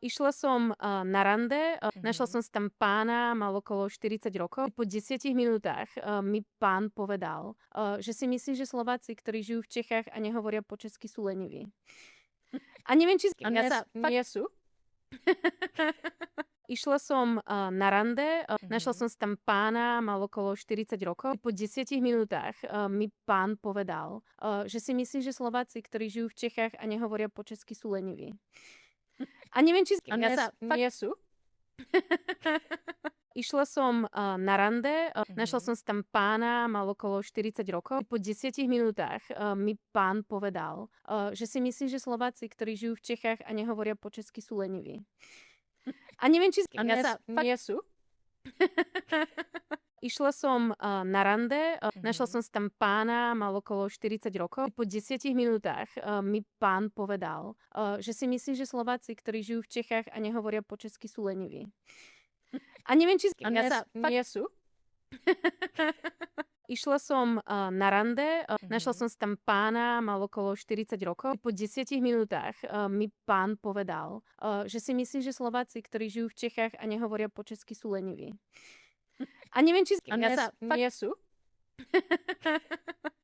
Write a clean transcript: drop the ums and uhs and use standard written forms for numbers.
Išla som na rande, našla som si tam pána, mal okolo 40 rokov. Po 10 minútach mi pán povedal, že si myslí, že Slováci, ktorí žijú v Čechách a nehovoria po česky, sú leniví. A neviem, či... A Ja sa fakt... nie sú? Išla som na rande, našla som si tam pána, mal okolo 40 rokov. Po 10 minútach mi pán povedal, že si myslí, že Slováci, ktorí žijú v Čechách a nehovoria po česky, sú leniví. A neviem, či... A Ja sa fakt... nie sú? Išla som na rande, našla som si tam pána, mal okolo 40 rokov. Po 10 minútach mi pán povedal, že si myslí, že Slováci, ktorí žijú v Čechách a nehovoria po česky, sú leniví. A neviem, či... A Ja sa fakt... nie sú? Išla som na rande, našla som si tam pána, mal okolo 40 rokov. Po 10 minútach mi pán povedal, že si myslí, že Slováci, ktorí žijú v Čechách a nehovoria po česky, sú leniví. A neviem, či... A Ja sa fakt... nie sú? Išla som na rande, našla som si tam pána, mal okolo 40 rokov. Po 10 minútach mi pán povedal, že si myslí, že Slováci, ktorí žijú v Čechách a nehovoria po česky, sú leniví. A neviem, či... A Ja sa fakt... nie sú?